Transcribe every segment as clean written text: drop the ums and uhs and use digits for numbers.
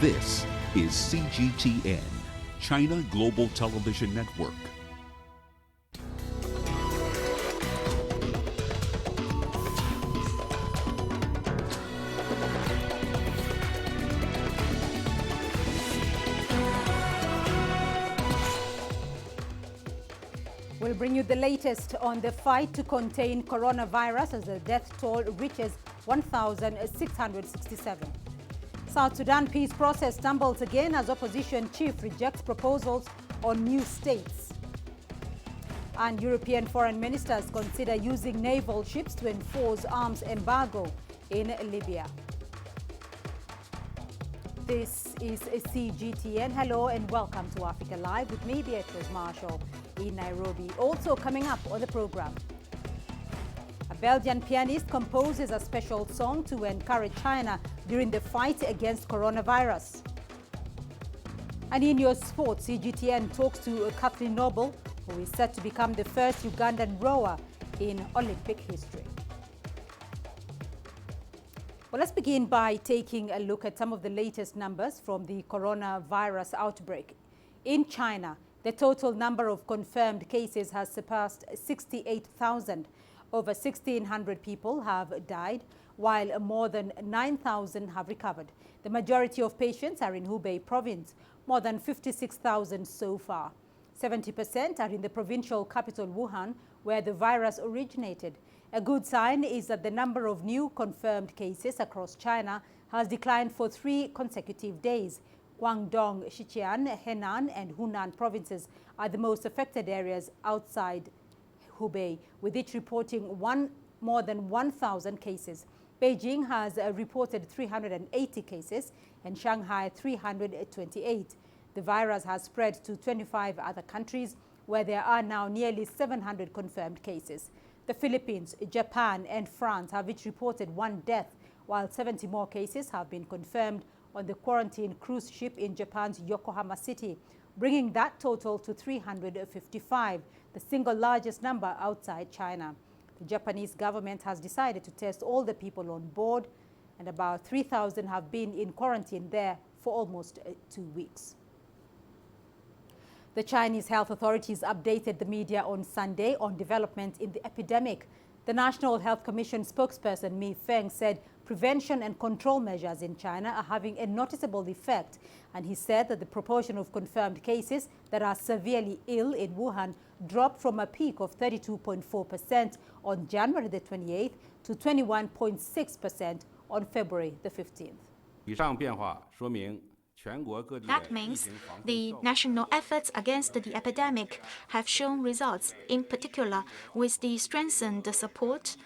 This is CGTN, China Global Television Network. We'll bring you the latest on the fight to contain coronavirus as the death toll reaches 1,667. South Sudan peace process stumbles again as opposition chief rejects proposals on new states. And European foreign ministers consider using naval ships to enforce arms embargo in Libya. This is CGTN. Hello and welcome to Africa Live with me, Beatrice Marshall, in Nairobi. Also coming up on the program, a Belgian pianist composes a special song to encourage China during the fight against coronavirus. And in your sports, CGTN talks to Kathleen Noble, who is set to become the first Ugandan rower in Olympic history. Well, let's begin by taking a look at some of the latest numbers from the coronavirus outbreak. In China, the total number of confirmed cases has surpassed 68,000. Over 1,600 people have died, while more than 9,000 have recovered. The majority of patients are in Hubei province, more than 56,000 so far. 70% are in the provincial capital Wuhan, where the virus originated. A good sign is that the number of new confirmed cases across China has declined for 3 consecutive days. Guangdong, Sichuan, Henan and Hunan provinces are the most affected areas outside Hubei, with each reporting more than 1,000 cases. Beijing has reported 380 cases and Shanghai 328. The virus has spread to 25 other countries, where there are now nearly 700 confirmed cases. The Philippines, Japan and France have each reported 1 death, while 70 more cases have been confirmed on the quarantine cruise ship in Japan's Yokohama City, bringing that total to 355, the single largest number outside China. The Japanese government has decided to test all the people on board, and about 3,000 have been in quarantine there for almost 2 weeks. The Chinese health authorities updated the media on Sunday on developments in the epidemic. The National Health Commission spokesperson Mi Feng said prevention and control measures in China are having a noticeable effect, and he said that the proportion of confirmed cases that are severely ill in Wuhan dropped from a peak of 32.4% on January the 28th to 21.6% on February the 15th. That means the national efforts against the epidemic have shown results, in particular with the strengthened support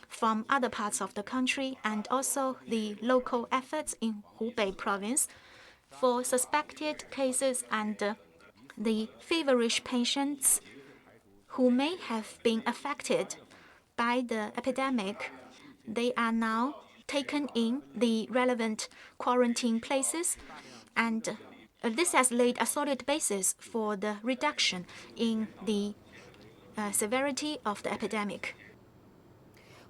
from other parts of the country and also the local efforts in Hubei province for suspected cases and the feverish patients who may have been affected by the epidemic. They are now taken in the relevant quarantine places, and this has laid a solid basis for the reduction in the severity of the epidemic.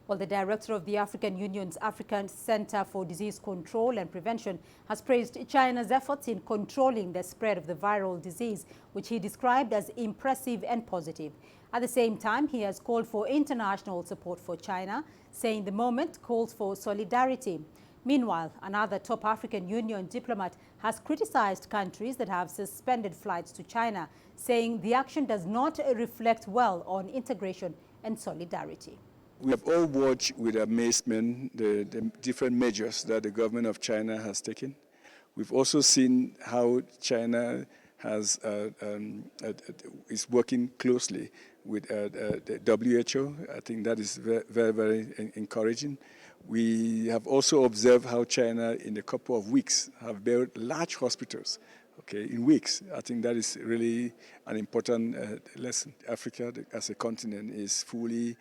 Well, the director of the African Union's African Center for Disease Control and Prevention has praised China's efforts in controlling the spread of the viral disease, which he described as impressive and positive. At the same time, he has called for international support for China, saying the moment calls for solidarity. Meanwhile, another top African Union diplomat has criticized countries that have suspended flights to China, saying the action does not reflect well on integration and solidarity. We have all watched with amazement the different measures that the government of China has taken. We've also seen how China is working closely with the WHO. I think that is very, very encouraging. We have also observed how China, in a couple of weeks, have built large hospitals. In weeks. I think that is really an important lesson. Africa, as a continent, is fully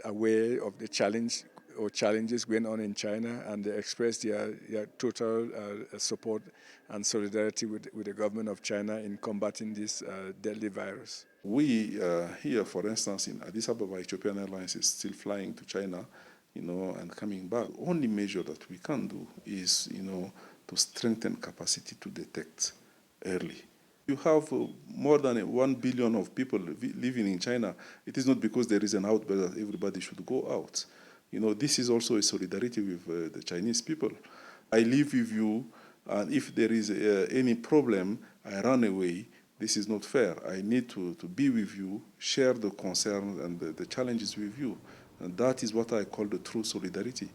aware of the challenges going on in China, and they express their total support and solidarity with the government of China in combating this deadly virus. We here, for instance, in Addis Ababa, Ethiopian Airlines is still flying to China, and coming back. Only measure that we can do is, to strengthen capacity to detect early. You have more than 1 billion of people living in China. It is not because there is an outbreak that everybody should go out. This is also a solidarity with the Chinese people. I live with you, and if there is any problem, I run away. This is not fair. I need to be with you, share the concerns and the challenges with you. And that is what I call the true solidarity.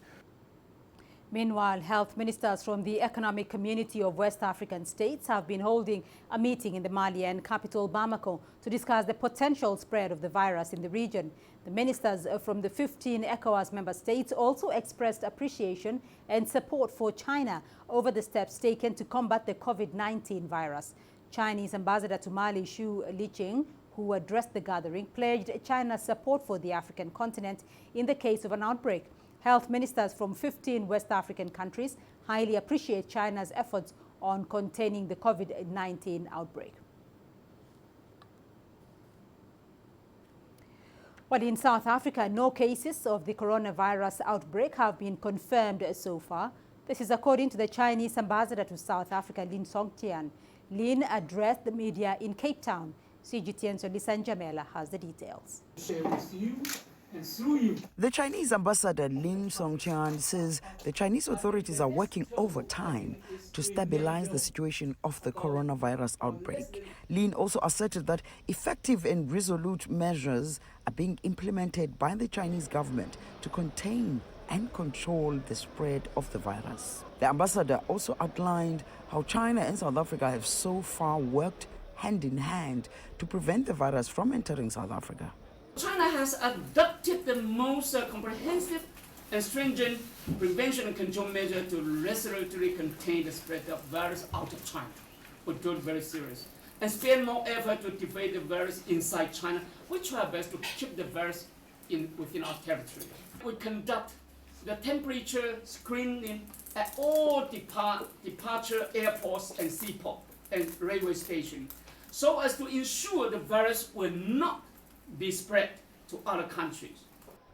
Meanwhile, health ministers from the Economic Community of West African states have been holding a meeting in the Malian capital, Bamako, to discuss the potential spread of the virus in the region. The ministers from the 15 ECOWAS member states also expressed appreciation and support for China over the steps taken to combat the COVID-19 virus. Chinese ambassador to Mali, Xu Liqing, who addressed the gathering, pledged China's support for the African continent in the case of an outbreak. Health ministers from 15 West African countries highly appreciate China's efforts on containing the COVID-19 outbreak. Well, in South Africa, no cases of the coronavirus outbreak have been confirmed so far. This is according to the Chinese ambassador to South Africa, Lin Songtian. Lin addressed the media in Cape Town. CGTN's Lisa Njamela has the details. Share with you. And through you. The Chinese ambassador Lin Songtian says the Chinese authorities are working overtime to stabilize the situation of the coronavirus outbreak. Lin also asserted that effective and resolute measures are being implemented by the Chinese government to contain and control the spread of the virus. The ambassador also outlined how China and South Africa have so far worked hand in hand to prevent the virus from entering South Africa. China has adopted the most comprehensive and stringent prevention and control measure to resolutely contain the spread of virus out of China. We do it very serious and spend more effort to defeat the virus inside China. We try our best to keep the virus within our territory. We conduct the temperature screening at all departure airports and seaport and railway stations so as to ensure the virus will not be spread to other countries.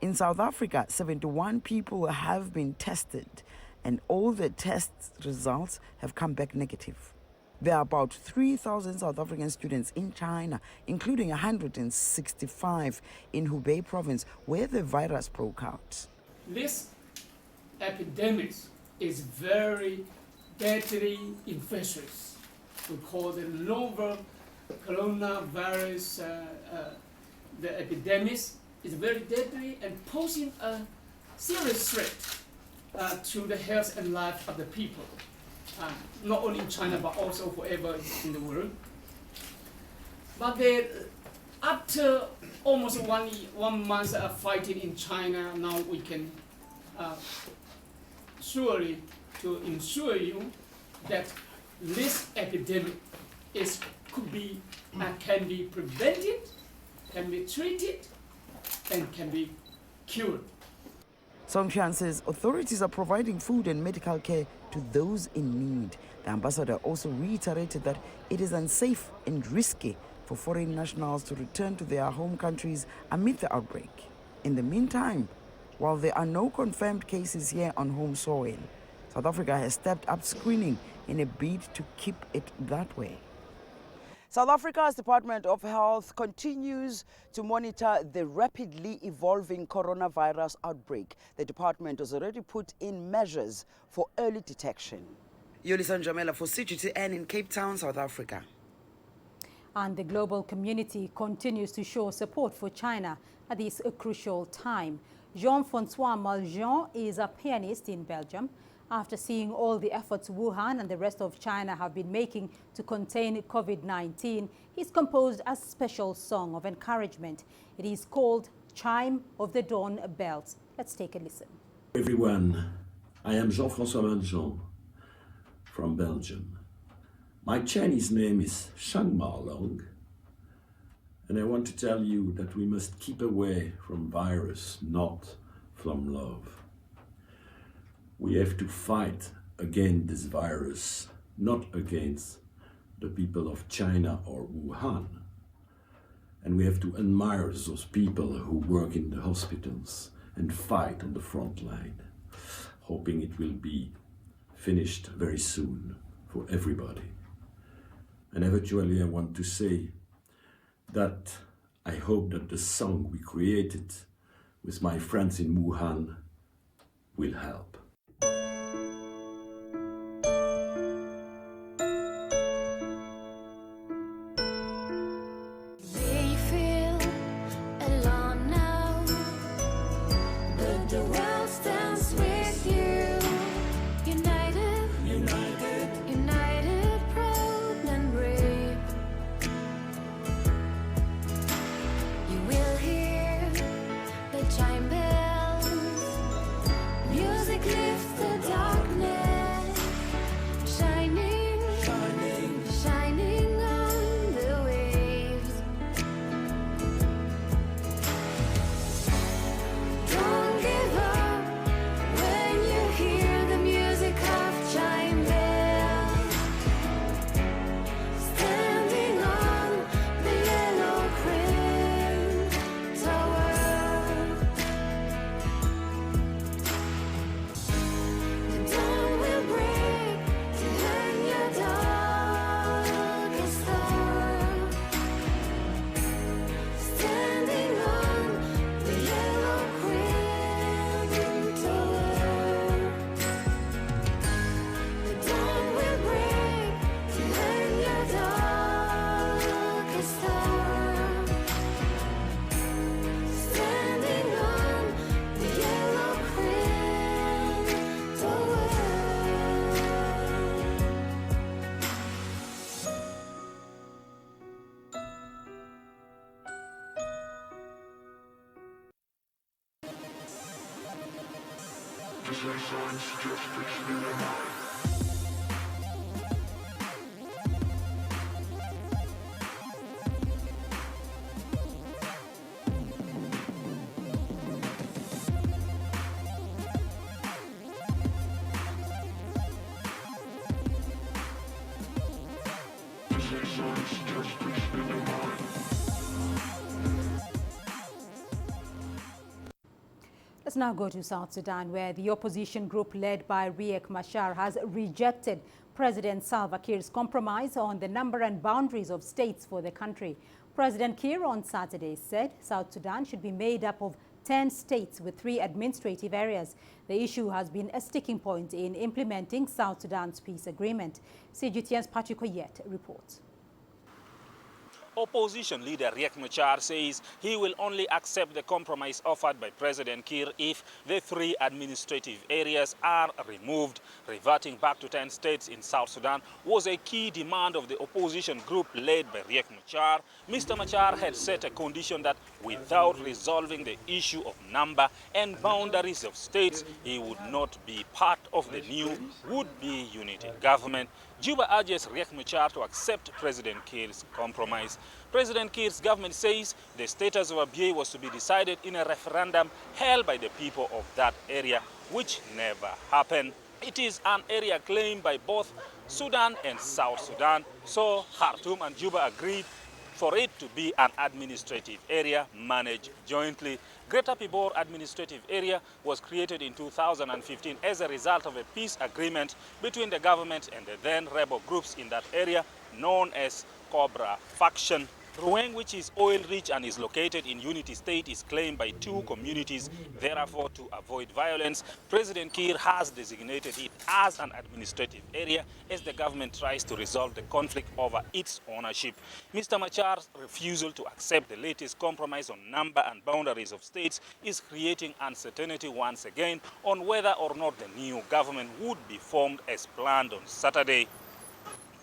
In South Africa, 71 people have been tested and all the test results have come back negative. There are about 3,000 South African students in China, including 165 in Hubei province where the virus broke out. This epidemic is very deadly infectious. We call the novel coronavirus. The epidemic is very deadly and posing a serious threat to the health and life of the people, not only in China but also forever in the world. But after almost one month of fighting in China, now we can surely to ensure you that this epidemic can be prevented, can be treated, and can be cured. Songtian says authorities are providing food and medical care to those in need. The ambassador also reiterated that it is unsafe and risky for foreign nationals to return to their home countries amid the outbreak. In the meantime, while there are no confirmed cases here on home soil, South Africa has stepped up screening in a bid to keep it that way. South Africa's Department of Health continues to monitor the rapidly evolving coronavirus outbreak. The department has already put in measures for early detection. Yolisa Njamela for CGTN in Cape Town, South Africa. And the global community continues to show support for China at this crucial time. Jean-François Maljean is a pianist in Belgium. After seeing all the efforts Wuhan and the rest of China have been making to contain COVID-19, he's composed a special song of encouragement. It is called Chime of the Dawn Bells. Let's take a listen. Everyone, I am Jean-François Maljean from Belgium. My Chinese name is Shang Malong, and I want to tell you that we must keep away from virus, not from love. We have to fight against this virus, not against the people of China or Wuhan. And we have to admire those people who work in the hospitals and fight on the front line, hoping it will be finished very soon for everybody. And eventually I want to say that I hope that the song we created with my friends in Wuhan will help. Let's now go to South Sudan, where the opposition group led by Riek Machar has rejected President Salva Kiir's compromise on the number and boundaries of states for the country. President Kiir on Saturday said South Sudan should be made up of 10 states with 3 administrative areas. The issue has been a sticking point in implementing South Sudan's peace agreement. CGTN's Patrick Oyet reports. Opposition leader Riek Machar says he will only accept the compromise offered by President Kiir if the 3 administrative areas are removed. Reverting back to 10 states in South Sudan was a key demand of the opposition group led by Riek Machar. Mr. Machar had set a condition that without resolving the issue of number and boundaries of states, he would not be part of the new would-be unity government. Juba urges Riek Machar to accept President Kiir's compromise. President Kiir's government says the status of Abyei was to be decided in a referendum held by the people of that area, which never happened. It is an area claimed by both Sudan and South Sudan, so Khartoum and Juba agreed for it to be an administrative area managed jointly. Greater Pibor Administrative Area was created in 2015 as a result of a peace agreement between the government and the then rebel groups in that area known as Cobra Faction. Ruweng, which is oil-rich and is located in Unity State, is claimed by 2 communities. Therefore, to avoid violence, President Kiir has designated it as an administrative area as the government tries to resolve the conflict over its ownership. Mr. Machar's refusal to accept the latest compromise on number and boundaries of states is creating uncertainty once again on whether or not the new government would be formed as planned on Saturday.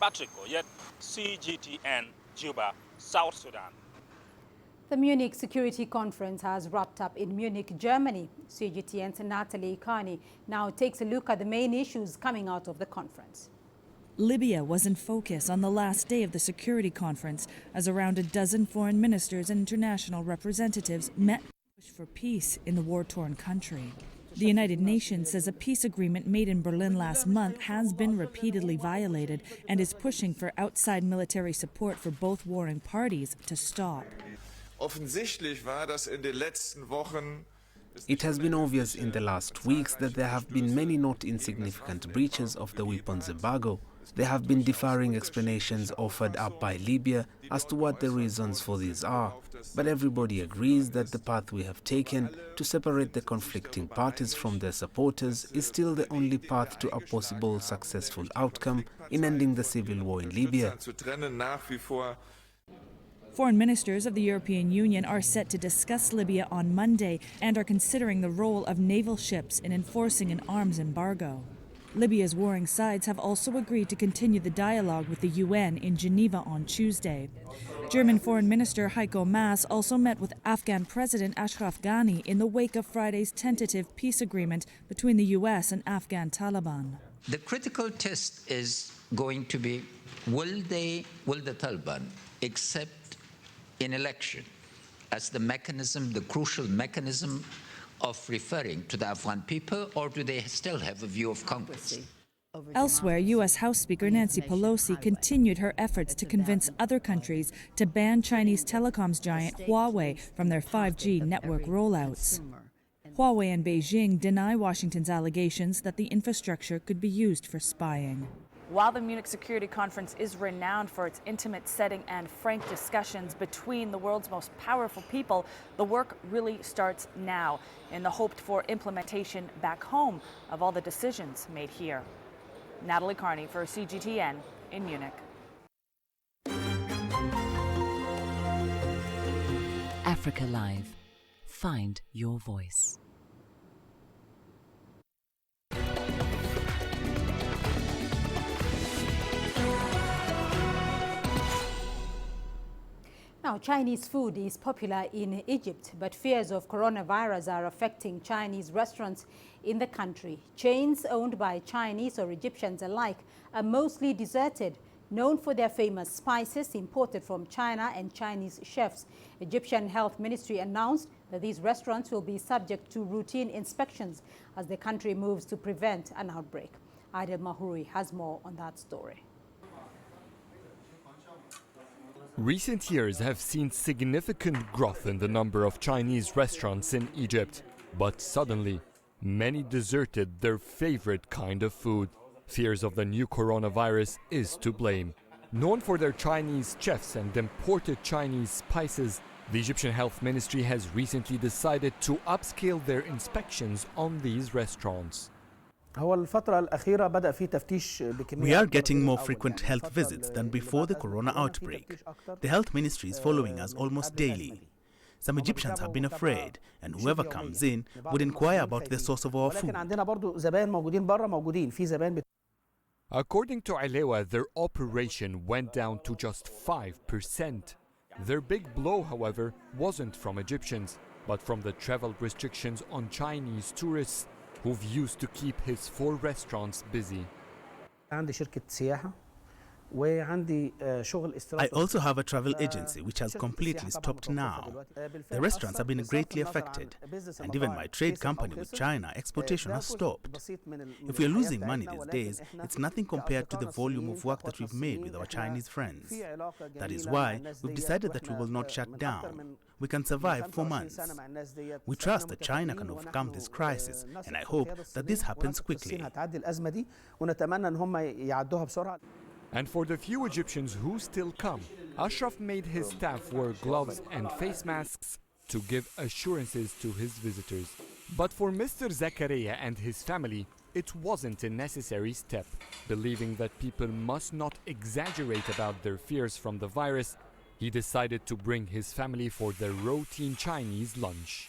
Patrick Oyet, CGTN, Juba, South Sudan. The Munich Security Conference has wrapped up in Munich, Germany. CGTN's Natalie Carney now takes a look at the main issues coming out of the conference. Libya was in focus on the last day of the security conference as around a dozen foreign ministers and international representatives met to push for peace in the war-torn country. The United Nations says a peace agreement made in Berlin last month has been repeatedly violated and is pushing for outside military support for both warring parties to stop. Offensichtlich war, dass in den letzten Wochen It has been obvious in the last weeks that there have been many not insignificant breaches of the weapons embargo. There have been differing explanations offered up by Libya as to what the reasons for these are, but everybody agrees that the path we have taken to separate the conflicting parties from their supporters is still the only path to a possible successful outcome in ending the civil war in Libya. Foreign ministers of the European Union are set to discuss Libya on Monday and are considering the role of naval ships in enforcing an arms embargo. Libya's warring sides have also agreed to continue the dialogue with the UN in Geneva on Tuesday. German Foreign Minister Heiko Maas also met with Afghan President Ashraf Ghani in the wake of Friday's tentative peace agreement between the US and Afghan Taliban. The critical test is going to be, will the Taliban accept an election as the mechanism, the crucial mechanism of referring to the Afghan people, or do they still have a view of Congress? Elsewhere, U.S. House Speaker Nancy Pelosi continued her efforts to convince other countries to ban Chinese telecoms giant Huawei from their 5G network rollouts. Huawei and Beijing deny Washington's allegations that the infrastructure could be used for spying. While the Munich Security Conference is renowned for its intimate setting and frank discussions between the world's most powerful people, the work really starts now in the hoped-for implementation back home of all the decisions made here. Natalie Carney for CGTN in Munich. Africa Live. Find your voice. Now, Chinese food is popular in Egypt, but fears of coronavirus are affecting Chinese restaurants in the country. Chains owned by Chinese or Egyptians alike are mostly deserted, known for their famous spices imported from China and Chinese chefs. Egyptian Health Ministry announced that these restaurants will be subject to routine inspections as the country moves to prevent an outbreak. Adel Mahuri has more on that story. Recent years have seen significant growth in the number of Chinese restaurants in Egypt, but suddenly, many deserted their favorite kind of food. Fears of the new coronavirus is to blame. Known for their Chinese chefs and imported Chinese spices, the Egyptian Health Ministry has recently decided to upscale their inspections on these restaurants. We are getting more frequent health visits than before the corona outbreak. The health ministry is following us almost daily. Some Egyptians have been afraid, and whoever comes in would inquire about the source of our food. According to Alewa, their operation went down to just 5%. Their big blow, however, wasn't from Egyptians, but from the travel restrictions on Chinese tourists who've used to keep his 4 restaurants busy. I also have a travel agency which has completely stopped now. The restaurants have been greatly affected, and even my trade company with China, exportation has stopped. If we are losing money these days, it's nothing compared to the volume of work that we've made with our Chinese friends. That is why we've decided that we will not shut down. We can survive 4 months. We trust that China can overcome this crisis, and I hope that this happens quickly. And for the few Egyptians who still come, Ashraf made his staff wear gloves and face masks to give assurances to his visitors. But for Mr. Zakaria and his family, it wasn't a necessary step. Believing that people must not exaggerate about their fears from the virus, he decided to bring his family for their routine Chinese lunch.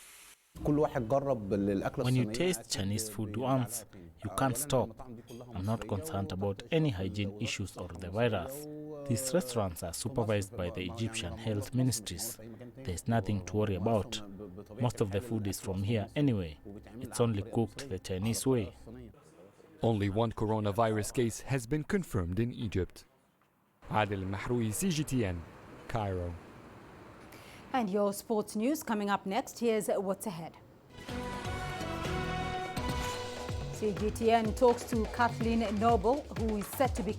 When you taste Chinese food once, you can't stop. I'm not concerned about any hygiene issues or the virus. These restaurants are supervised by the Egyptian Health Ministries. There's nothing to worry about. Most of the food is from here anyway. It's only cooked the Chinese way. Only 1 coronavirus case has been confirmed in Egypt. Adel Mahroui, CGTN, Cairo. And your sports news coming up next. Here's what's ahead. CGTN talks to Kathleen Noble, who is set to become